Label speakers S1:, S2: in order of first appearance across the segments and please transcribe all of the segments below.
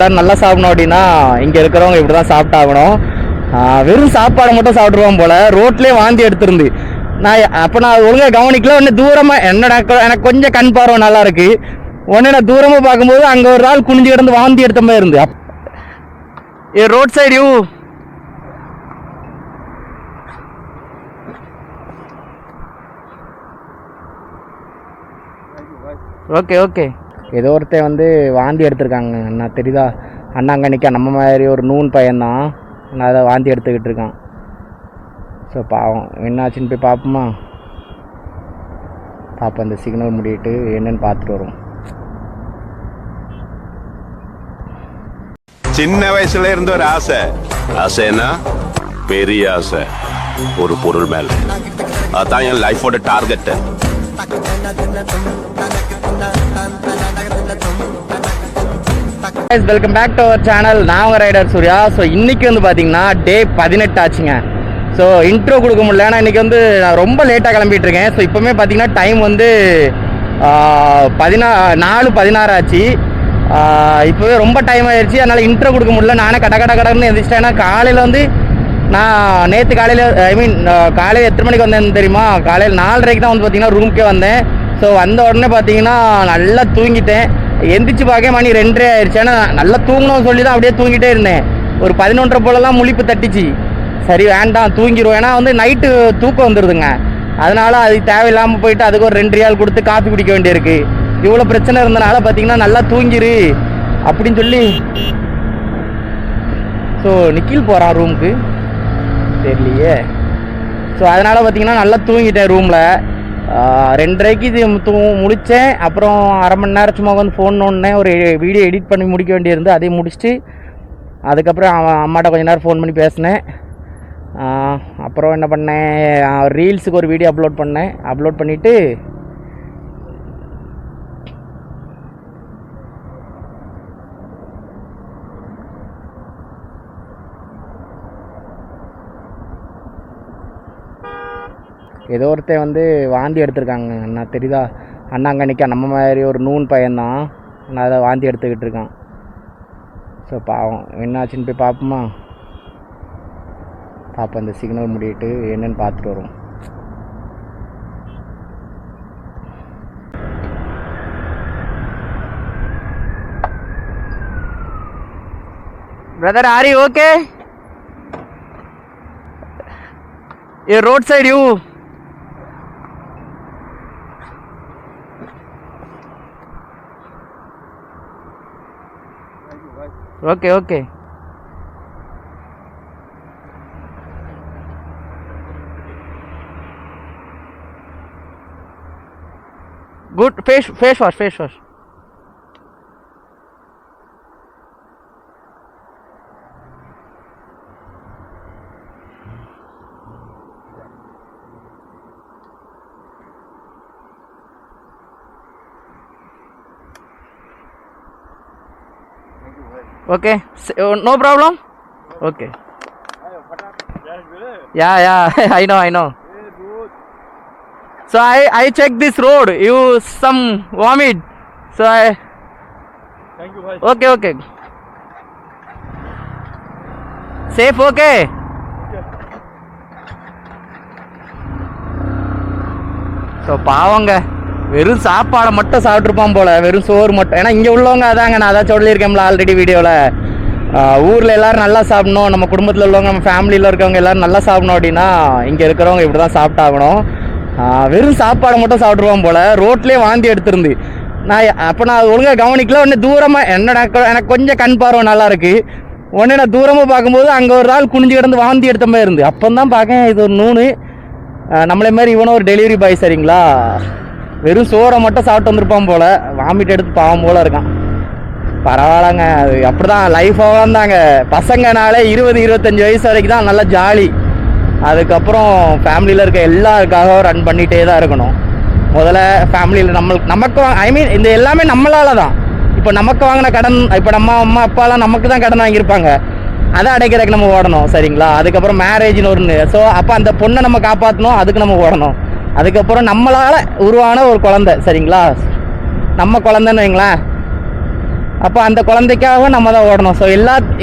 S1: நல்லா சாப்பிடணும் அப்படின்னா இங்கே இருக்கிறவங்க இப்படி தான் சாப்பிட்டாகணும். வெறும் சாப்பாடை மட்டும் சாப்பிட்ருவோம் போல். ரோட்லேயே வாந்தி எடுத்துருந்து நான் ஒழுங்காக கவனிக்கல. ஒன்று தூரமாக என்னடா எனக்கு கொஞ்சம் கண் பார்வை நல்லா இருக்குது. ஒன்று நான் தூரமாக பார்க்கும்போது அங்கே ஒரு ஆள் குனிஞ்சு கிடந்து வாந்தி எடுத்த மாதிரி இருந்து. Road side you okay okay. ஏதோ ஒருத்தன் வந்து வாந்தி எடுத்திருக்காங்க அண்ணா, தெரியுதா அண்ணா? அங்கே நிற்க நம்ம மாதிரி ஒரு நூன் பையன்தான், நான் அதை வாந்தி எடுத்துக்கிட்டு இருக்கான். ஸோ பாவம் என்னாச்சுன்னு போய் பார்ப்போமா? பார்ப்போம், அந்த சிக்னல் முடிட்டு என்னன்னு பார்த்துட்டு வரும்.
S2: சின்ன வயசுல இருந்த ஒரு ஆசைன்னா பெரிய ஆசை ஒரு பொருள் மேல. அதான் என் லைஃபோட target.
S1: Welcome back to our channel. நான் உங்கள் ரைடர் சூர்யா. ஸோ இன்றைக்கி வந்து பார்த்தீங்கன்னா டே 18 ஆச்சுங்க. ஸோ இன்ட்ரோ கொடுக்க முடியல, ஏன்னா இன்றைக்கி வந்து நான் ரொம்ப லேட்டாக கிளம்பிட்டுருக்கேன். ஸோ இப்போவுமே பார்த்தீங்கன்னா டைம் வந்து 4:16 ஆச்சு. இப்போவே ரொம்ப டைம் ஆயிடுச்சு, அதனால் இன்ட்ரோ கொடுக்க முடியல. நானே கடன்னு எழுந்திரிச்சிட்டேன். ஏன்னா காலையில் வந்து நான் நேற்று காலையில் காலையில் எத்தனை மணிக்கு வந்தேன்னு தெரியுமா? காலையில் 4:30க்கு தான் வந்து பார்த்தீங்கன்னா ரூமுக்கே வந்தேன். ஸோ வந்த உடனே பார்த்தீங்கன்னா நல்லா தூங்கிட்டேன். எந்திரிச்சு பார்க்க மணி 2:30 ஆயிடுச்சு. ஏன்னா நல்லா தூங்கணும்னு சொல்லி தான் அப்படியே தூங்கிட்டே இருந்தேன். ஒரு 11:30 போலலாம் முழிப்பு தட்டிச்சு. சரி வேண்டாம் தூங்கிடுவோம், ஏன்னா வந்து நைட்டு தூக்கம் வந்துடுதுங்க. அதனால் அது தேவையில்லாமல் போயிட்டு அதுக்கு ஒரு 2 ரியால் கொடுத்து காப்பி குடிக்க வேண்டியிருக்கு. இவ்வளோ பிரச்சனை இருந்தனால பார்த்தீங்கன்னா நல்லா தூங்கிரு அப்படின்னு சொல்லி. ஸோ நிக்கில் போகிறான் ரூமுக்கு, தெரியலையே. ஸோ அதனால் பார்த்தீங்கன்னா நல்லா தூங்கிட்டேன் ரூமில். 2:30க்கு இது முடித்தேன். அப்புறம் அரை மணி நேரம் சும்மா வந்து ஃபோன் நோண்டினேன். ஒரு வீடியோ எடிட் பண்ணி முடிக்க வேண்டியிருந்து, அதையும் முடிச்சுட்டு அதுக்கப்புறம் அம்மாட்ட கொஞ்சம் நேரம் ஃபோன் பண்ணி பேசினேன். அப்புறம் என்ன பண்ணேன், ரீல்ஸுக்கு ஒரு வீடியோ அப்லோட் பண்ணேன். அப்லோட் பண்ணிவிட்டு ஏதோ ஒருத்தன் வந்து வாந்தி எடுத்திருக்காங்க அண்ணா, தெரியுதா அண்ணா? அங்கே நிற்க நம்ம மாதிரி ஒரு நூன் பையன்தான், நான் அதை வாந்தி எடுத்துக்கிட்டு இருக்கான். ஸோ பாவம் என்னாச்சுன்னு போய் பார்ப்போமா? பார்ப்போம், அந்த சிக்னல் முடிட்டு என்னன்னு பார்த்துட்டு வரும். Brother are you okay? Road side you okay okay. Good face wash. Okay, no problem. Okay. Yeah. I know. So I check this road. You some vomit. So
S3: Thank you, bhai.
S1: Okay. Safe, okay. So பாவங்க வெறும் சாப்பாடை மட்டும் சாப்பிட்ருப்பான் போல், வெறும் சோறு மட்டும். ஏன்னா இங்கே உள்ளவங்க அதாங்க, நான் அதான் சொல்லியிருக்கேன்ல ஆல்ரெடி வீடியோவில். ஊரில் எல்லோரும் நல்லா சாப்பிடணும், நம்ம குடும்பத்தில் உள்ளவங்க நம்ம ஃபேமிலியில் இருக்கவங்க எல்லோரும் நல்லா சாப்பிடணும் அப்படின்னா இங்கே இருக்கிறவங்க இப்படி தான் சாப்பிட்டாகணும். வெறும் சாப்பாடை மட்டும் சாப்பிட்ருவான் போல். ரோட்லேயே வாந்தி எடுத்துருந்து நான் ஒழுங்காக கவனிக்கல. ஒன்று தூரமாக என்னடா எனக்கு கொஞ்சம் கண் பார்வை நல்லா இருக்குது. ஒன்று நான் தூரமாக பார்க்கும்போது அங்கே ஒரு ஆள் குனிஞ்சு கிடந்து வாந்தி எடுத்த மாதிரி இருந்து. அப்போ தான் பார்க்கேன் இது ஒரு நூனு. நம்மளே மாதிரி இவனும் ஒரு டெலிவரி பாய் சரிங்களா. வெறும் சோறை மட்டும் சாப்பிட்டு வந்திருப்பான் போல், வாமிட் எடுத்து பாவம் போல் இருக்கான். பரவாயில்லங்க, அது அப்படி தான் லைஃபாக வந்தாங்க. பசங்கனாலே 20-25 வயசு வரைக்கும் தான் நல்லா ஜாலி. அதுக்கப்புறம் ஃபேமிலியில் இருக்க எல்லாருக்காக ரன் பண்ணிகிட்டே தான் இருக்கணும். முதல்ல ஃபேமிலியில் நமக்கு இந்த எல்லாமே நம்மளால தான். இப்போ நமக்கு வாங்கின கடன், இப்போ நம்ம அம்மா அப்பாலாம் நமக்கு தான் கடன் வாங்கியிருப்பாங்க, அதை அடைக்கிறதுக்கு நம்ம ஓடணும் சரிங்களா. அதுக்கப்புறம் மேரேஜ்னு ஒன்று. ஸோ அப்போ அந்த பொண்ணை நம்ம காப்பாற்றணும், அதுக்கு நம்ம ஓடணும். அதுக்கப்புறம் நம்மளால் உருவான ஒரு குழந்தை சரிங்களா, நம்ம குழந்தைன்னு வைங்களேன். அப்போ அந்த குழந்தைக்காக நம்ம தான் ஓடணும். ஸோ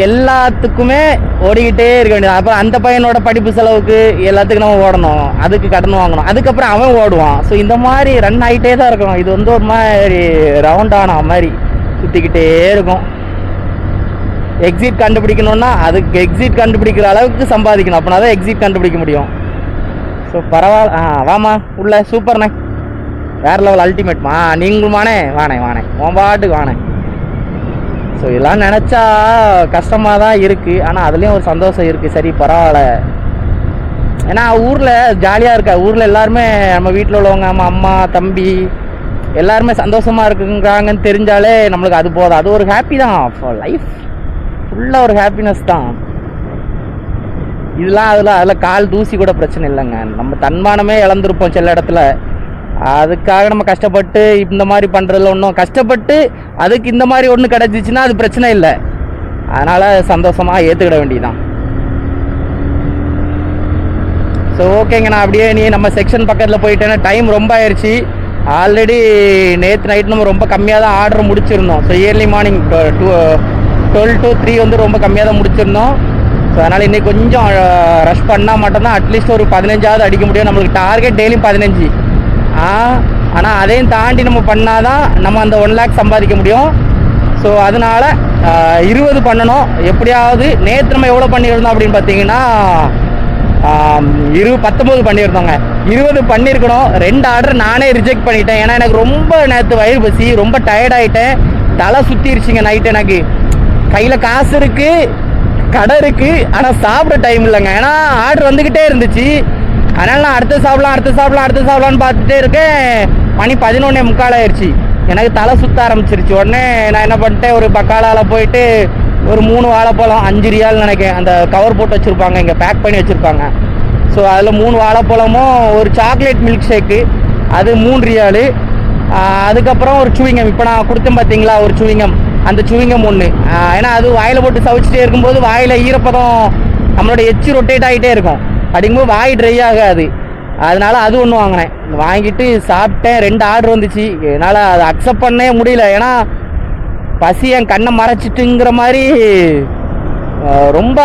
S1: எல்லாத்துக்குமே ஓடிக்கிட்டே இருக்க வேண்டியது. அப்புறம் அந்த பையனோட படிப்பு செலவுக்கு எல்லாத்துக்கும் நம்ம ஓடணும், அதுக்கு கடன் வாங்கணும், அதுக்கப்புறம் அவன் ஓடுவான். ஸோ இந்த மாதிரி ரன் ஆகிட்டே தான் இருக்கும். இது வந்து ஒரு மாதிரி ரவுண்ட் ஆன மாதிரி சுற்றிக்கிட்டே இருக்கும். எக்ஸிட் கண்டுபிடிக்கணும்னா அதுக்கு எக்ஸிட் கண்டுபிடிக்கிற அளவுக்கு சம்பாதிக்கணும், அப்படின்னா தான் எக்ஸிட் கண்டுபிடிக்க முடியும். ஸோ பரவாயில்ல. வாமா உள்ள, சூப்பர்ண்ணே, வேறு லெவல், அல்டிமேட்மா. நீங்களுமானே வானே உன் பாட்டுக்கு வானே. ஸோ இதெல்லாம் நினச்சா கஷ்டமாக தான் இருக்குது, ஆனால் அதுலேயும் ஒரு சந்தோஷம் இருக்குது. சரி பரவாயில்ல, ஏன்னா ஊரில் ஜாலியாக இருக்கா. ஊரில் எல்லாருமே நம்ம வீட்டில் உள்ளவங்க, நம்ம அம்மா தம்பி எல்லாருமே சந்தோஷமாக இருக்குங்கிறாங்கன்னு தெரிஞ்சாலே நம்மளுக்கு அது போதும். அது ஒரு ஹாப்பி தான். லைஃப் ஃபுல்லாக ஒரு ஹாப்பினஸ் தான். இதெல்லாம் அதில் கால் தூசி கூட பிரச்சனை இல்லைங்க. நம்ம தன்மானமே இழந்திருப்போம் சில இடத்துல. அதுக்காக நம்ம கஷ்டப்பட்டு இந்த மாதிரி பண்ணுறதுல ஒன்றும் கஷ்டப்பட்டு அதுக்கு இந்த மாதிரி ஒன்று கிடச்சிச்சின்னா அது பிரச்சனை இல்லை. அதனால் சந்தோஷமாக ஏற்றுக்கிட வேண்டியதுதான். ஸோ ஓகேங்க, நான் அப்படியே நீ நம்ம செக்ஷன் பக்கத்தில் போயிட்டேன்னா டைம் ரொம்ப ஆயிடுச்சு. ஆல்ரெடி நேற்று நைட் நம்ம ரொம்ப கம்மியாக தான் ஆர்டர் முடிச்சிருந்தோம். ஸோ இயர்லி மார்னிங் 12 to 3 வந்து ரொம்ப கம்மியாக தான் முடிச்சிருந்தோம். ஸோ அதனால் இன்றைக்கி கொஞ்சம் ரஷ் பண்ணால் மட்டும்தான் அட்லீஸ்ட் ஒரு 15ஆவது அடிக்க முடியும். நம்மளுக்கு டார்கெட் டெய்லியும் 15. ஆனால் அதையும் தாண்டி நம்ம பண்ணால் தான் நம்ம அந்த 1 lakh சம்பாதிக்க முடியும். ஸோ அதனால் 20 பண்ணணும் எப்படியாவது. நேற்று நம்ம எவ்வளோ பண்ணியிருந்தோம் அப்படின்னு பார்த்தீங்கன்னா 19 பண்ணியிருந்தோங்க. 20 பண்ணியிருக்கணும். 2 ஆர்டர் நானே ரிஜெக்ட் பண்ணிட்டேன். ஏன்னா எனக்கு ரொம்ப நேற்று வயிறு பசி, ரொம்ப டயர்டாயிட்டேன், தலை சுற்றிருச்சிங்க நைட்டு. எனக்கு கையில் காசு இருக்குது, கடை இருக்குது, ஆனால் சாப்பிட டைம் இல்லைங்க. ஏன்னா ஆர்டர் வந்துக்கிட்டே இருந்துச்சு. அதனால் நான் அடுத்து சாப்பிடலான்னு பார்த்துட்டே இருக்கேன். மணி 11:45 ஆயிடுச்சு. எனக்கு தலை சுற்ற ஆரம்பிச்சிருச்சு. உடனே நான் என்ன பண்ணிட்டேன், ஒரு பக்காலாவில் போயிட்டு ஒரு 3 வாழைப்பழம் 5 ரியால் நினைக்கிறேன், அந்த கவர் போட்டு வச்சுருப்பாங்க, இங்கே பேக் பண்ணி வச்சுருப்பாங்க. ஸோ அதில் 3 வாழைப்பழமும் ஒரு சாக்லேட் மில்க் ஷேக்கு, அது 3 ரியாலு. அதுக்கப்புறம் ஒரு சுவிங்கம், இப்போ நான் கொடுத்தேன் பார்த்தீங்களா ஒரு சுவிங்கம், அந்த சுவிங்கம் 1. ஏன்னா அது வாயில் போட்டு சவிச்சிட்டே இருக்கும்போது வாயில் ஈரப்பதம் நம்மளோட எச்சு ரொட்டேட் ஆகிட்டே இருக்கும். அப்படிங்கும்போது வாய் ட்ரை ஆகாது. அதனால் அது ஒன்று வாங்கினேன். வாங்கிட்டு சாப்பிட்டேன். 2 ஆர்டர் வந்துச்சு. என்னால் அதை அக்செப்ட் பண்ணவே முடியல. ஏன்னா பசி என் கண்ணை மறைச்சிட்டுங்கிற மாதிரி ரொம்ப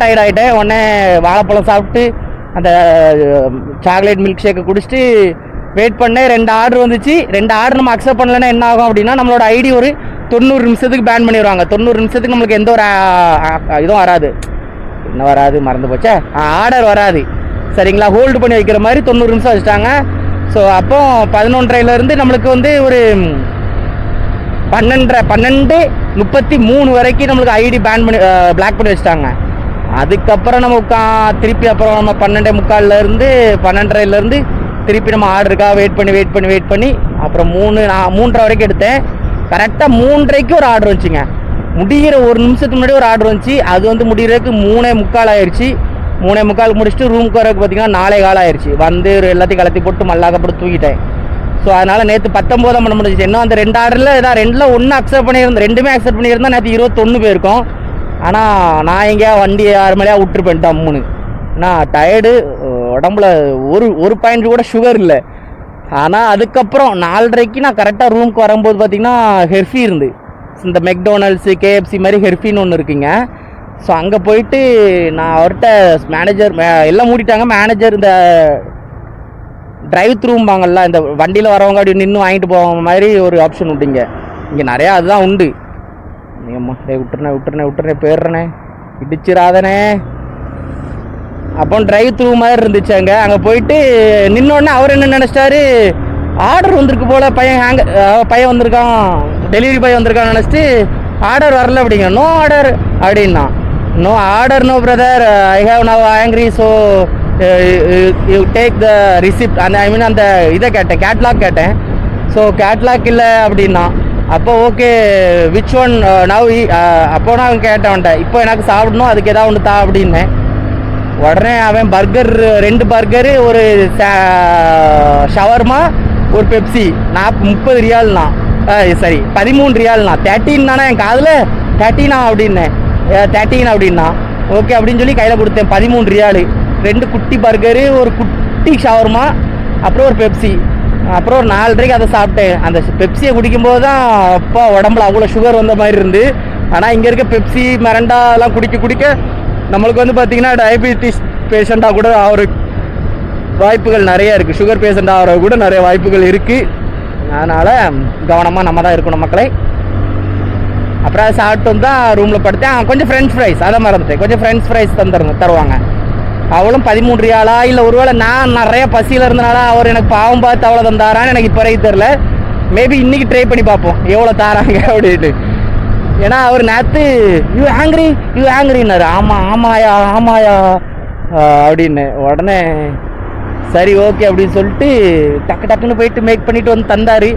S1: டயர்டாகிட்டேன். உடனே வாழைப்பழம் சாப்பிட்டு அந்த சாக்லேட் மில்க் ஷேக்கை குடிச்சிட்டு வெயிட் பண்ணேன். 2 ஆர்டர் வந்துச்சு. 2 ஆர்டர் நம்ம அக்செப்ட் பண்ணலைன்னா என்ன ஆகும் அப்படின்னா நம்மளோட ஐடி ஒரு 90 நிமிஷத்துக்கு பேன் பண்ணிடுவாங்க. 90 நிமிஷத்துக்கு நம்மளுக்கு எந்த ஒரு இதுவும் வராது. என்ன வராது, மறந்து போச்சே, ஆர்டர் வராது. சரிங்களா, ஹோல்டு பண்ணி வைக்கிற மாதிரி 90 நிமிஷம் வச்சுட்டாங்க. ஸோ அப்போ 11:30 நம்மளுக்கு வந்து ஒரு 12:33 வரைக்கும் நம்மளுக்கு ஐடி பேன் பண்ணி பிளாக் பண்ணி வச்சுட்டாங்க. அதுக்கப்புறம் நம்ம திருப்பி அப்புறம் நம்ம 12:45 12:30 திருப்பி நம்ம ஆர்டருக்காக வெயிட் பண்ணி அப்புறம் 3:30 வரைக்கும் எடுத்தேன். கரெக்டாக 3:30க்கு ஒரு ஆர்டர் வந்துச்சுங்க. முடிகிற 1 நிமிஷத்துக்கு முன்னாடி ஒரு ஆர்டர் வந்துச்சு. அது வந்து முடிகிறதுக்கு 3:45 ஆயிடுச்சு. 3:45 முடிச்சுட்டு ரூமுக்கு வரக்கு பார்த்தீங்கன்னா 4:15 ஆயிடுச்சு. வந்து எல்லாத்தையும் கலத்தி போட்டு மல்லாக்கப்பட்டு தூக்கிட்டேன். ஸோ அதனால் நேற்று 19 பண்ண முடிஞ்சிச்சு. இன்னும் அந்த 2 ஆர்டரில் ஏதாவது 2ல் 1 அக்செப்ட் பண்ணியிருந்தேன், 2மே அக்செப்ட் பண்ணியிருந்தேன். நேற்று 21 போயிருக்கோம். ஆனால் நான் எங்கேயா வண்டி 6 மணியாக விட்டுருப்பேன் டம்முன்னு. நான் டயர்டு, உடம்புல ஒரு பாயிண்ட் கூட சுகர் இல்லை. ஆனால் அதுக்கப்புறம் 4:30க்கு நான் கரெக்டாக ரூமுக்கு வரும்போது பார்த்திங்கன்னா ஹெர்ஃபி இருந்து, இந்த மெக்டோனல்ட்ஸு கேஎஃப்சி மாதிரி ஹெர்ஃபின்னு ஒன்று இருக்குங்க. ஸோ அங்கே போயிட்டு நான் அவர்கிட்ட மேனேஜர் எல்லாம் மூடிட்டாங்க. மேனேஜர் இந்த டிரைவ் த்ரூம்பாங்கள்ல, இந்த வண்டியில் வரவங்க அப்படி நின்று வாங்கிட்டு போவாங்க மாதிரி ஒரு ஆப்ஷன் உண்டுங்க. இங்கே நிறையா அதுதான் உண்டு. நீங்கம்மா விட்டுறனே போயிடுறனே, இடிச்சிடாதனே. அப்போ டிரைவ் த்ரூ மாதிரி இருந்துச்சு. அங்கே போயிட்டு நின்னோடனே அவர் என்ன நினச்சிட்டாரு, ஆர்டர் வந்திருக்கு போல், பையன் வந்திருக்கான், டெலிவரி பாய் வந்திருக்கான்னு நினச்சிட்டு ஆர்டர் வரல அப்படிங்க. நோ ஆர்டர் அப்படின்னா. No order, no brother, I have now angry, so you take the receipt. அந்த இதை கேட்டேன், கேட்லாக் கேட்டேன். ஸோ கேட்லாக் இல்லை அப்படின்னா. அப்போ ஓகே, விச் ஒன் நவ், அப்போ நான் கேட்டேன்ட்ட, இப்போ எனக்கு சாப்பிடணும், அதுக்கு ஏதாவது ஒன்று தா அப்படின்னேன். உடனே அவன் பர்கர், 2 பர்கரு, ஒரு ஷவர்மா, ஒரு பெப்சி, 30 ரியால்னா, சரி 13 ரியால்னா, 13 தானே என் காதில் 13 அப்படின்னேன். 13 அப்படின்னா ஓகே அப்படின்னு சொல்லி கையில் கொடுத்தேன். 13 ரியாலு, 2 குட்டி பர்கரு, ஒரு குட்டி ஷவர்மா, அப்புறம் ஒரு பெப்சி. அப்புறம் ஒரு 4:30க்கு அதை சாப்பிட்டேன். அந்த பெப்சியை குடிக்கும்போது தான் அப்பா உடம்புல அவ்வளோ சுகர் வந்த மாதிரி இருந்து. ஆனால் இங்கே இருக்க பெப்சி மிரண்டா எல்லாம் குடிக்க நம்மளுக்கு வந்து பார்த்திங்கன்னா டயபிட்டிஸ் பேஷண்ட்டாக கூட ஆகிற வாய்ப்புகள் நிறைய இருக்குது. சுகர் பேஷண்ட் ஆகிற கூட நிறைய வாய்ப்புகள் இருக்குது. அதனால் கவனமாக நம்ம தான் இருக்கணும் மக்களே. அப்புறம் அதை சாப்பிட்டு தான் ரூமில் படுத்தேன். கொஞ்சம் ஃப்ரெஞ்ச் ஃப்ரைஸ் அதை மறந்துட்டேன். கொஞ்சம் ஃப்ரெஞ்ச் ஃப்ரைஸ் தருவாங்க. அவளும் 13 ரியாலா இல்லை ஒருவேளை நான் நிறைய பசியில் இருந்தனால அவர் எனக்கு பாவம் பார்த்து அவ்வளோ தந்தாரான்னு எனக்கு இப்போ வரைக்கும் தெரில. மேபி இன்றைக்கி ட்ரை பண்ணி பார்ப்போம் எவ்வளோ தாராங்க அப்படின்னு. ஏன்னா அவர் நேற்று யூ ஆங்கிரின்னாரு. ஆமாயா அப்படின்னு உடனே சரி ஓகே அப்படின்னு சொல்லிட்டு டக்குன்னு போயிட்டு மேக் பண்ணிட்டு வந்து தந்தார்.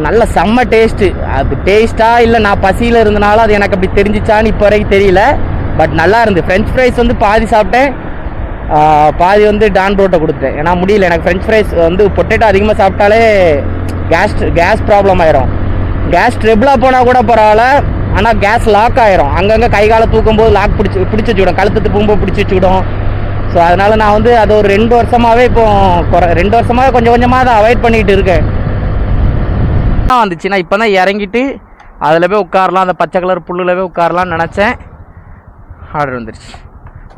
S1: நல்ல செம்ம டேஸ்ட்டு. அது டேஸ்ட்டா இல்லை நான் பசியில் இருந்தனால அது எனக்கு அப்படி தெரிஞ்சிச்சான்னு இப்போ வரைக்கும் தெரியல. பட் நல்லா இருந்து. ஃப்ரெஞ்ச் ஃப்ரைஸ் வந்து பாதி சாப்பிட்டேன், பாதி வந்து டான் ப்ரோட்டை கொடுத்துட்டேன். ஏன்னா முடியல எனக்கு ஃப்ரெஞ்ச் ஃப்ரைஸ் வந்து பொட்டேட்டோ அதிகமாக சாப்பிட்டாலே கேஸ் ப்ராப்ளம் ஆயிரும். கேஸ் ட்ரிபிளாக போனால் கூட பரவாயில்ல, ஆனால் கேஸ் லாக் ஆயிரும். அங்கங்கே கை காலை தூக்கும்போது லாக் பிடிச்சி வச்சுக்கிடும், கழுத்து பூம்பு பிடிச்சி வச்சுக்கிடும். ஸோ அதனால் நான் வந்து அது ஒரு 2 வருஷமாகவே இப்போ 2 வருஷமாகவே கொஞ்சம் கொஞ்சமாக அதை அவாய்ட் பண்ணிகிட்டு இருக்கேன். வந்துச்சுன்னா இப்போ தான் இறங்கிட்டு அதில் போய் உட்காரலாம், அந்த பச்சை கலர் புல்லில் போய் உட்காரலான்னு நினச்சேன். ஆர்டர் வந்துடுச்சு.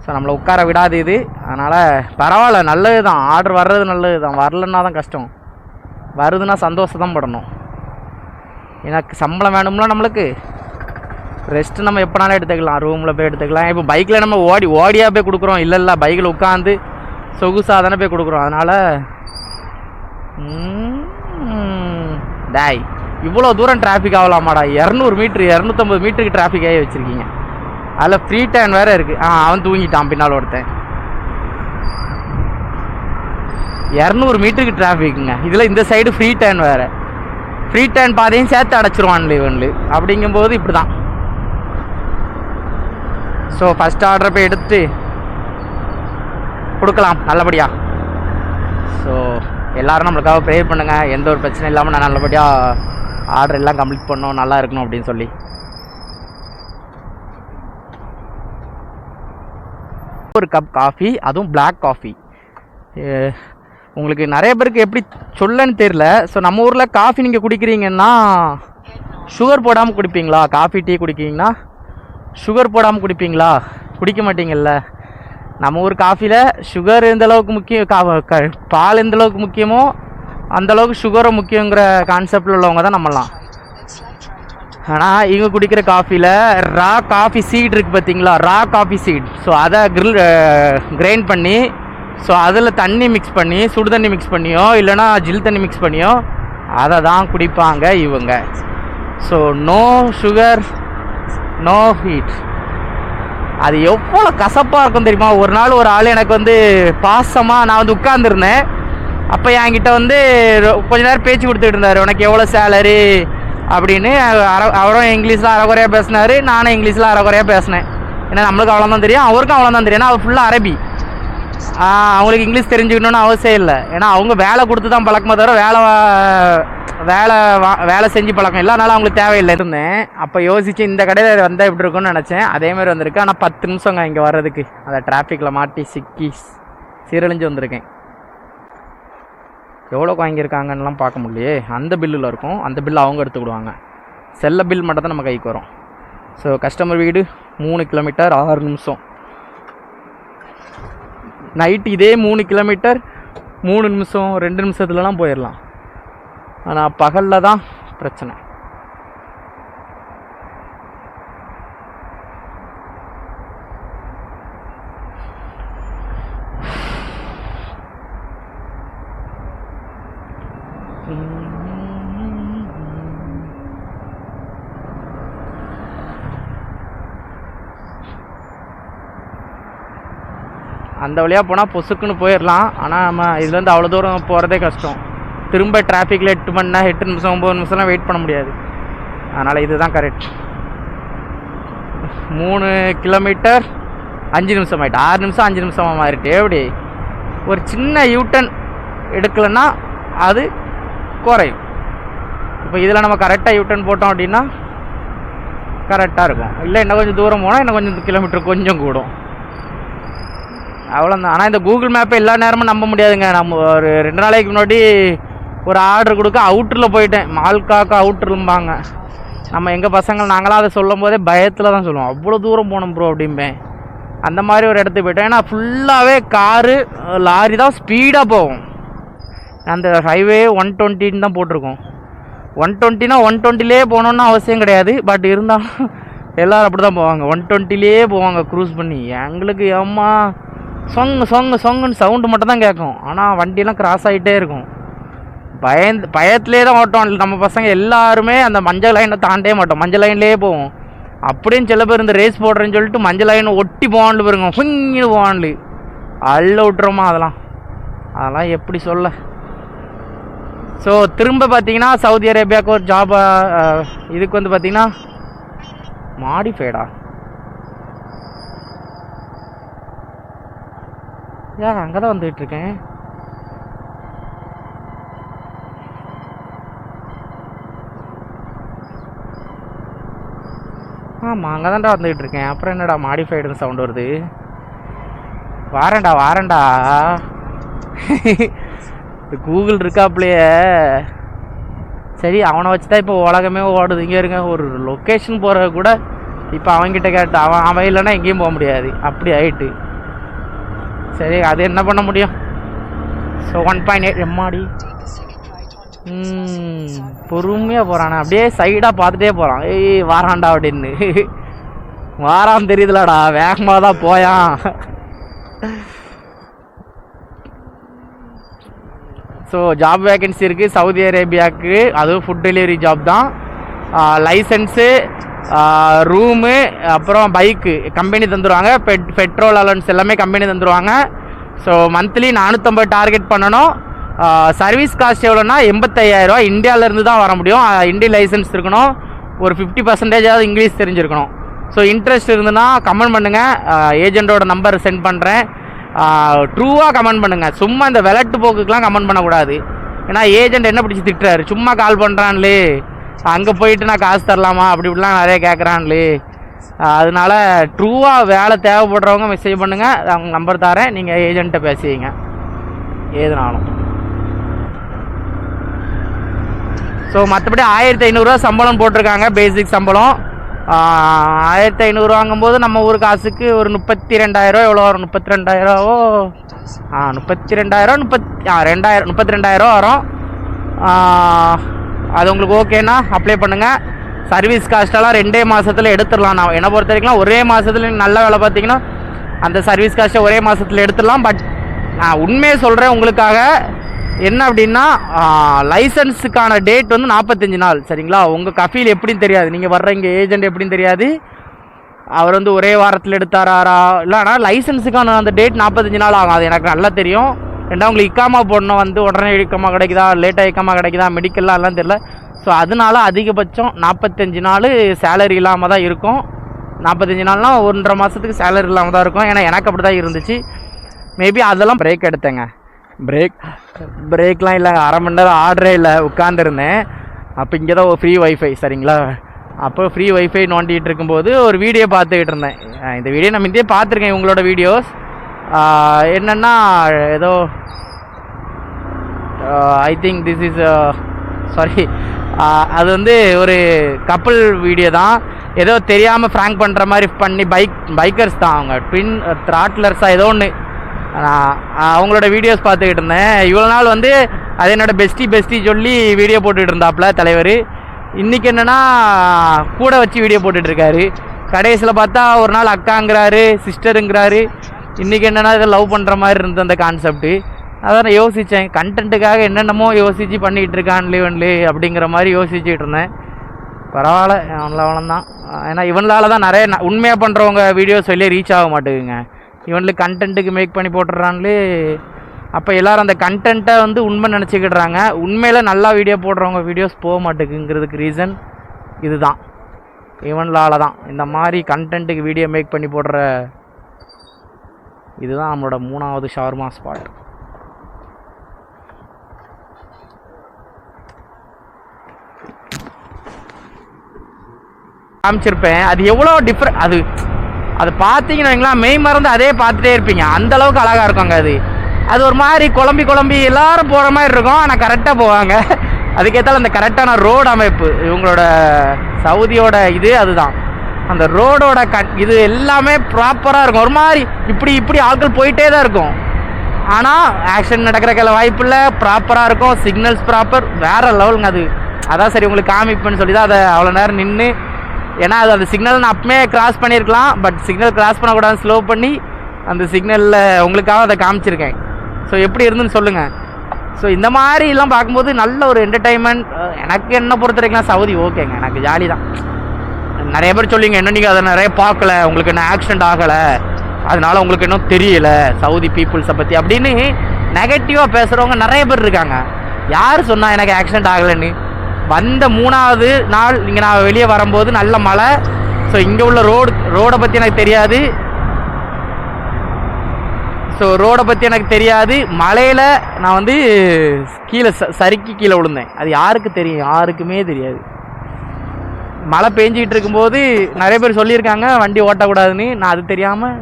S1: ஸோ நம்மளை உட்கார விடாது இது. அதனால் பரவாயில்ல, நல்லது தான். ஆர்டர் வர்றது நல்லது தான். வரலன்னா தான் கஷ்டம். வருதுன்னா சந்தோஷம் தான் படணும். எனக்கு சம்பளம் வேணும்ல, நம்மளுக்கு ரெஸ்ட்டு நம்ம எப்போனாலும் எடுத்துக்கலாம், ரூமில் போய் எடுத்துக்கலாம். இப்போ பைக்கில் நம்ம ஓடியாக போய் கொடுக்குறோம். இல்லை பைக்கில் உட்காந்து சொகுசாக தானே போய் கொடுக்குறோம். அதனால் டாய் இவ்வளோ தூரம் டிராஃபிக் ஆகலாமாடா? 200 மீட்ரு 250 மீட்டருக்கு டிராஃபிக் ஆகி வச்சுருக்கீங்க. அதில் ஃப்ரீ டைம் வேறு இருக்குது. அவன் தூங்கிட்டான் பின்னால் ஒருத்தன். 200 மீட்டருக்கு டிராஃபிக்குங்க. இதில் இந்த சைடு ஃப்ரீ டைம் வேறு. ஃப்ரீ டைம் பாதையும் சேர்த்து அடைச்சிருவான்ல இவன்லு. அப்படிங்கும்போது இப்படி தான். ஸோ ஃபஸ்ட் ஆர்டரை போய் எடுத்து கொடுக்கலாம் நல்லபடியாக. ஸோ எல்லோரும் நம்மளுக்காக ப்ரேயர் பண்ணுங்கள். எந்த ஒரு பிரச்சனை இல்லாமல் நான் நல்லபடியாக ஆர்டர் எல்லாம் கம்ப்ளீட் பண்ணணும், நல்லா இருக்கணும் அப்படின்னு சொல்லி. ஒரு கப் காஃபி, அதுவும் பிளாக் காஃபி. உங்களுக்கு நிறைய பேருக்கு எப்படி சொல்லன்னு தெரில. ஸோ நம்ம ஊரில் காஃபி நீங்கள் குடிக்கிறீங்கன்னா சுகர் போடாமல் குடிப்பீங்களா? காஃபி டீ குடிக்கிறீங்கன்னா சுகர் போடாமல் குடிப்பீங்களா? குடிக்க மாட்டீங்கள்ல. நம்ம ஊர் காஃபியில் சுகர் எந்த அளவுக்கு முக்கியம், பால் எந்த அளவுக்கு முக்கியமோ அந்தளவுக்கு சுகரும் முக்கியங்கிற கான்செப்டில் உள்ளவங்க தான் நம்மலாம். ஆனால் இவங்க குடிக்கிற காஃபியில் ரா காஃபி சீட் இருக்குது பார்த்தீங்களா? ரா காஃபி சீட். ஸோ அதை கிரைண்ட் பண்ணி, ஸோ அதில் தண்ணி மிக்ஸ் பண்ணி, சுடு தண்ணி மிக்ஸ் பண்ணியோ இல்லைனா ஜில் தண்ணி மிக்ஸ் பண்ணியோ அதை தான் குடிப்பாங்க இவங்க. So no sugar no heat. அது எவ்வளோ கசப்பாக இருக்கும் தெரியுமா? ஒரு நாள் ஒரு ஆள் எனக்கு வந்து பாசமாக, நான் வந்து உட்காந்துருந்தேன். அப்போ என்கிட்ட வந்து கொஞ்ச நேரம் பேச்சு கொடுத்துட்டு இருந்தார். உனக்கு எவ்வளோ சேலரி அப்படின்னு. அவரும் இங்கிலீஷில் அரைக்குறையாக பேசினார், நானும் இங்கிலீஷில் அரைக்குறையாக பேசினேன். ஏன்னா நம்மளுக்கு அவ்வளோதான் தெரியும், அவருக்கும் அவ்வளோதான் தெரியும். ஏன்னா அவர் ஃபுல்லாக அரபி. அவங்களுக்கு இங்கிலீஷ் தெரிஞ்சுக்கணுன்னு அவசியம் இல்லை. ஏன்னா அவங்க வேலை கொடுத்து தான் பழக்கமே தவிர வேலை செஞ்சு பழக்கம் இல்லை. அதனால் அவங்களுக்கு தேவையில்லை இருந்தேன். அப்போ யோசித்து இந்த கடையில் வந்தால் எப்படி இருக்குன்னு நினச்சேன். அதேமாதிரி வந்திருக்கு. ஆனால் 10 நிமிஷங்க இங்கே வர்றதுக்கு. அந்த டிராஃபிக்கில் மாட்டி சிக்கி சீரழிஞ்சு வந்திருக்கேன். எவ்வளோக்கு வாங்கியிருக்காங்கன்னெலாம் பார்க்க முடியலையே. அந்த பில்லில் இருக்கும், அந்த பில்லு அவங்க எடுத்துக்கிடுவாங்க. செல்ல பில் மட்டும் தான் நம்ம கைக்கு வரும். ஸோ கஸ்டமர் வீடு 3 கிலோமீட்டர் 6 நிமிஷம். நைட்டு இதே 3 கிலோமீட்டர் 3 நிமிஷம் 2 நிமிஷத்துலலாம் போயிடலாம். ஆனால் பகலில் தான் பிரச்சனை. அந்த வழியாக போனால் பொசுக்குன்னு போயிடலாம். ஆனால் நம்ம இதுலேருந்து அவ்வளோ தூரம் போகிறதே கஷ்டம். திரும்ப டிராஃபிக்கில் 8 மணி நேரம் 8 நிமிஷம் 9 நிமிஷம்லாம் வெயிட் பண்ண முடியாது. அதனால் இது தான் கரெக்ட். 3 கிலோமீட்டர் 5 நிமிஷம் ஆகிட்டு. 6 நிமிஷம் 5 நிமிஷமாக மாறிட்டு. எப்படி ஒரு சின்ன யூட்டன் எடுக்கலைன்னா அது குறையும். இப்போ இதில் நம்ம கரெக்டாக யூட்டன் போட்டோம் அப்படின்னா கரெக்டாக இருக்கும். இல்லை இன்னும் கொஞ்சம் தூரம் போனால் இன்னும் கொஞ்சம் கிலோமீட்டர் கொஞ்சம் கூடும். அவ்வளோதான். ஆனால் இந்த கூகுள் மேப்பை எல்லா நேரமும் நம்ப முடியாதுங்க. நம்ம ஒரு 2 நாளைக்கு முன்னாடி ஒரு ஆர்டர் கொடுக்க அவுட்டரில் போயிட்டேன். மால்காக்கு அவுட்டரும்பாங்க. நம்ம எங்கள் பசங்கள் நாங்களாம் அதை சொல்லும் போதே பயத்தில் தான் சொல்லுவோம், அவ்வளோ தூரம் போனோம் ப்ரோ அப்படிம்பேன். அந்த மாதிரி ஒரு இடத்துக்கு போயிட்டேன். ஏன்னா ஃபுல்லாகவே காரு லாரி தான் ஸ்பீடாக போகும். அந்த ஹைவே 120 தான் போட்டிருக்கோம். 120னா 120லே போகணுன்னு அவசியம் கிடையாது. பட் இருந்தாலும் எல்லோரும் அப்படி தான் போவாங்க, 120லே போவாங்க க்ரூஸ் பண்ணி. எங்களுக்கு அம்மா சொங்குன்னு சவுண்டு மட்டும் தான் கேட்கும். ஆனால் வண்டியெல்லாம் கிராஸ் ஆகிட்டே இருக்கும். பயத்திலே தான் ஓட்டோம். நம்ம பசங்க எல்லாருமே அந்த மஞ்சள் லைனை தாண்டே மாட்டோம், மஞ்சள் லைன்லேயே போவோம். அப்படின்னு சில பேர் இந்த ரேஸ் போடுறேன்னு சொல்லிட்டு மஞ்சள் லைனை ஒட்டி போவான்ல பாருங்க, ஃபுங்கின்னு போவான்ல, அள்ள விட்டுறோமா அதெல்லாம் எப்படி சொல்ல. ஸோ திரும்ப பார்த்தீங்கன்னா சவுதி அரேபியாவுக்கு ஒரு ஜாப். இதுக்கு வந்து பார்த்தீங்கன்னா மாடிஃபைடா அங்கே தான் வந்துகிட்ருக்கேன். ஆமாம், அங்கே தான்டா வந்துக்கிட்டு இருக்கேன். அப்புறம் என்னடா மாடிஃபைடுன்னு சவுண்ட் வருது? வாரேன்டா கூகுள் இருக்காப்லையே. சரி, அவனை வச்சு தான் இப்போ உலகமே ஓடுது. இங்கே இருங்க, ஒரு லொக்கேஷன் போகிற கூட இப்போ அவன்கிட்ட கேட்டு அவன் இல்லைன்னா எங்கேயும் போக முடியாது, அப்படி ஆயிட்டு. சரி, அது என்ன பண்ண முடியும். ஸோ 1.8 எம்மாடி பொறுமையாக போகிறானே, அப்படியே சைடாக பார்த்துட்டே போகிறான். ஏய் வாரான்டா அப்படின்னு. வாரான்னு தெரியுதுலடா, வேகமாக தான் போயான். ஸோ ஜாப் வேகன்சி இருக்குது சவுதி அரேபியாவுக்கு. அதுவும் ஃபுட் டெலிவரி ஜாப் தான். லைசன்ஸு, ரூமு, அப்புறம் பைக்கு கம்பெனி தந்துடுவாங்க. பெட்ரோல் அலவன்ஸ் எல்லாமே கம்பெனி தந்துடுவாங்க. ஸோ மந்த்லி 450 டார்கெட் பண்ணணும். சர்வீஸ் காஸ்ட் எவ்வளோன்னா 85,000 இந்தியாவிலேருந்து தான் வர முடியும். இந்தியன் லைசன்ஸ் இருக்கணும். ஒரு 50% இங்கிலீஷ் தெரிஞ்சிருக்கணும். ஸோ இன்ட்ரெஸ்ட் இருந்துன்னா கமெண்ட் பண்ணுங்கள். ஏஜென்ட்டோட நம்பர் சென்ட் பண்ணுறேன். ட்ரூவாக கமெண்ட் பண்ணுங்கள். சும்மா இந்த விளையாட்டு போக்குக்கெலாம் கமெண்ட் பண்ணக்கூடாது. ஏன்னா ஏஜென்ட் என்ன பிடிச்சி திட்டுறாரு, சும்மா கால் பண்ணுறான்லே, அங்கே போயிட்டு நான் காசு தரலாமா அப்படி இப்படிலாம் நிறைய கேட்குறான்லே. அதனால ட்ரூவாக வேலை தேவைப்படுறவங்க மெசேஜ் பண்ணுங்கள், அவங்க நம்பர் தரேன், நீங்கள் ஏஜென்ட்டை பேசிங்க ஏதுனாலும். ஸோ மற்றபடி 1500 சம்பளம் போட்டிருக்காங்க, பேசிக் சம்பளம். 1500 வாங்கும்போது நம்ம ஊர் காசுக்கு ஒரு 32,000 எவ்வளோ வரும்? 32,000 32,000 வரும். அது உங்களுக்கு ஓகேனா அப்ளை பண்ணுங்கள். சர்வீஸ் காஸ்ட்டெல்லாம் 2 மாதத்தில் எடுத்துடலாம். நான் என்னை பொறுத்த வரைக்கும் ஒரே மாதத்தில் நல்ல வேலை பார்த்தீங்கன்னா அந்த சர்வீஸ் காஸ்ட்டை ஒரே மாதத்தில் எடுத்துடலாம். பட் நான் உண்மையை சொல்கிறேன் உங்களுக்காக. என்ன அப்படின்னா, லைசன்ஸுக்கான டேட் வந்து 45 நாள். சரிங்களா? உங்கள் கஃபீல் எப்படின்னு தெரியாது, நீங்கள் வர்ற இங்கே ஏஜென்ட் எப்படின்னு தெரியாது. அவர் வந்து ஒரே வாரத்தில் எடுத்தாரா இல்லைனா லைசன்ஸுக்கான அந்த டேட் 45 நாள் ஆகும். அது எனக்கு நல்லா தெரியும். ரெண்டாவது உங்களுக்கு இக்காமா போடணும், வந்து உடனே இக்காமா கிடைக்குதா, லேட்டாக இக்காமா கிடைக்குதா, மெடிக்கல்லாம் எல்லாம் தெரியல. ஸோ அதனால அதிகபட்சம் 45 நாள் சேலரி இல்லாமல் தான் இருக்கும். 45 நாள்னால் 1.5 மாதத்துக்கு சேலரி இல்லாமல் தான் இருக்கும். ஏன்னா எனக்கு அப்படி தான் இருந்துச்சு. மேபி அதெல்லாம் பிரேக் எடுத்தேங்க. பிரேக்லாம் இல்லை, அரை மணி நேரம் ஆர்டரே இல்லை, உட்காந்துருந்தேன். அப்போ இங்கே தான் ஃப்ரீ வைஃபை. சரிங்களா? அப்போ ஃப்ரீ வைஃபை நோண்டிகிட்டு இருக்கும்போது ஒரு வீடியோ பார்த்துக்கிட்டு இருந்தேன். இந்த வீடியோ நான் முந்தையே பார்த்துருக்கேன், உங்களோட வீடியோஸ். என்னென்னா ஏதோ I think this is sorry, அது வந்து ஒரு கப்புள் வீடியோ தான். ஏதோ தெரியாமல் ஃப்ராங்க் பண்ணுற மாதிரி பண்ணி பைக்கர்ஸ் தான் அவங்க, ட்வின் த்ராட்லர்ஸாக ஏதோ ஒன்று. அவங்களோட வீடியோஸ் பார்த்துக்கிட்டு இருந்தேன். இவ்வளோ நாள் வந்து அது என்னோட பெஸ்டி சொல்லி வீடியோ போட்டுகிட்டு இருந்தாப்புல தலைவர். இன்றைக்கி என்னென்னா கூட வச்சு வீடியோ போட்டுட்ருக்காரு. கடைசியில் பார்த்தா ஒரு நாள் அக்காங்கிறாரு, சிஸ்டருங்கிறாரு. இன்றைக்கி என்னென்னா இதை லவ் பண்ணுற மாதிரி இருந்தது அந்த கான்செப்ட்டு. அதான் நான் யோசித்தேன், கண்டென்ட்டுக்காக என்னென்னமோ யோசித்து பண்ணிகிட்டு இருக்கான்லே அப்படிங்கிற மாதிரி யோசிச்சுட்டு இருந்தேன். பரவாயில்ல, அவ்வளோதான். ஏன்னா இவனால தான் நிறைய உண்மையாக பண்ணுறவங்க வீடியோஸ் வெளியே ரீச் ஆக மாட்டேங்குங்க. இவனுக்கு கண்டென்ட்டுக்கு மேக் பண்ணி போட்டுடுறான்லே. அப்போ எல்லோரும் அந்த கண்டென்ட்டை வந்து உண்மை நினச்சிக்கிடுறாங்க. உண்மையில் நல்லா வீடியோ போடுறவங்க வீடியோஸ் போக மாட்டேங்குங்கிறதுக்கு ரீசன் இதுதான், இவனால தான். இந்த மாதிரி கண்டென்ட்டுக்கு வீடியோ மேக் பண்ணி போடுற இதுதான் நம்மளோட 3வது ஷவர்மா ஸ்பாட். காமிச்சிருப்பேன். அது எவ்வளோ டிஃப்ரெண்ட், அது பார்த்தீங்கன்னா மெய் மறந்து அதே பார்த்துட்டே இருப்பீங்க. அந்தளவுக்கு அழகாக இருக்குங்க. அது ஒரு மாதிரி குழம்பி எல்லாரும் போகிற மாதிரி இருக்கும். ஆனால் கரெக்டாக போவாங்க. அதுக்கேற்றால அந்த கரெக்டான ரோடு அமைப்பு இவங்களோட சவுதியோட இது அதுதான். அந்த ரோடோட இது எல்லாமே ப்ராப்பராக இருக்கும். ஒரு மாதிரி இப்படி ஆட்கள் போயிட்டே தான் இருக்கும். ஆனால் ஆக்சிடென்ட் நடக்கிறதுக்கு வாய்ப்பு இல்லை. ப்ராப்பராக இருக்கும். சிக்னல்ஸ் ப்ராப்பர் வேறு லெவலுங்க. அதான் சரி உங்களுக்கு காமிப்பேன்னு சொல்லி தான் அதை அவ்வளோ நேரம் நின்று, ஏன்னா அது அந்த சிக்னல் நான் அப்பவே கிராஸ் பண்ணியிருக்கலாம். பட் சிக்னல் கிராஸ் பண்ணக்கூடாது, ஸ்லோ பண்ணி அந்த சிக்னலில் உங்களுக்காக அதை காமிச்சிருக்கேன். ஸோ எப்படி இருந்துன்னு சொல்லுங்கள். ஸோ இந்த மாதிரிலாம் பார்க்கும்போது நல்ல ஒரு என்டர்டைன்மெண்ட். எனக்கு என்ன பொறுத்த வரைக்கும் சவுதி ஓகேங்க, எனக்கு ஜாலி தான். நிறைய பேர் சொல்லிங்க இன்னும் நீங்கள் அதை நிறைய பார்க்கல, உங்களுக்கு என்ன ஆக்சிடென்ட் ஆகலை, அதனால உங்களுக்கு இன்னும் தெரியல சவுதி பீப்புள்ஸை பற்றி அப்படின்னு நெகட்டிவாக பேசுகிறவங்க நிறைய பேர் இருக்காங்க. யார் சொன்னால் எனக்கு ஆக்சிடென்ட் ஆகலைன்னு? வந்த 3வது நாள் இங்கே நான் வெளியே வரும்போது நல்ல மழை. ஸோ இங்கே உள்ள ரோடை பற்றி எனக்கு தெரியாது. ஸோ ரோடை பற்றி எனக்கு தெரியாது. மலையில் நான் வந்து கீழே சறுக்கி கீழே விழுந்தேன். அது யாருக்கு தெரியும்? யாருக்குமே தெரியாது. மழை பெஞ்சிக்கிட்டு இருக்கும்போது நிறைய பேர் சொல்லியிருக்காங்க வண்டி ஓட்டக்கூடாதுன்னு. நான் அது தெரியாமல்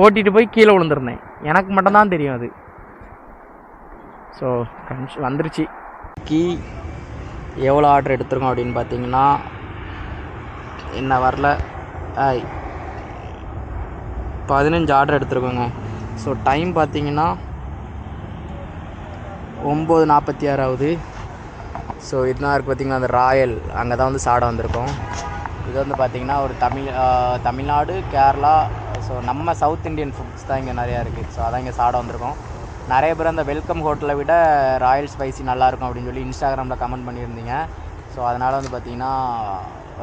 S1: ஓட்டிகிட்டு போய் கீழே விழுந்துருந்தேன். எனக்கு மட்டும்தான் தெரியும் அது. ஸோ வந்துருச்சு. எவ்வளோ ஆர்டர் எடுத்துருக்கோம் அப்படின்னு பார்த்தீங்கன்னா என்ன வரல 15 ஆர்டர் எடுத்துருக்கோங்க. ஸோ டைம் பார்த்தீங்கன்னா 9:46 ஆகுது. ஸோ இதுதான் இருக்குது பார்த்திங்கன்னா அந்த ராயல், அங்கே தான் வந்து சாப்பிட வந்திருக்கோம். இது வந்து பார்த்திங்கன்னா ஒரு தமிழ்நாடு, கேரளா, ஸோ நம்ம சவுத் இண்டியன் ஃபுட்ஸ் தான் இங்கே நிறையா இருக்குது. ஸோ அதான் இங்கே சாப்பிட வந்திருக்கோம். நிறைய பேர் அந்த வெல்கம் ஹோட்டலை விட ராயல் ஸ்பைசி நல்லாயிருக்கும் அப்படின்னு சொல்லி இன்ஸ்டாகிராமில் கமெண்ட் பண்ணியிருந்தீங்க. ஸோ அதனால் வந்து பார்த்திங்கன்னா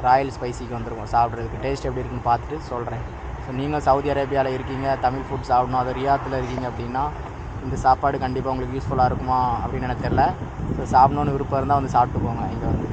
S1: ராயல் ஸ்பைசிக்கு வந்திருக்கோம் சாப்பிட்றதுக்கு. டேஸ்ட் எப்படி இருக்குன்னு பார்த்துட்டு சொல்கிறேன். ஸோ நீங்கள் சவுதி அரேபியாவில் இருக்கீங்க, தமிழ் ஃபுட் சாப்பிடணும், அது ரியாத்தில் இருக்கீங்க அப்படின்னா இந்த சாப்பாடு கண்டிப்பாக உங்களுக்கு யூஸ்ஃபுல்லாக இருக்குமா அப்படின்னு எனக்கு தெரியல. ஸோ சாப்பிட்ணுன்னு விருப்பம் இருந்தால் வந்து சாப்பிட்டு போங்க. இங்கே வந்து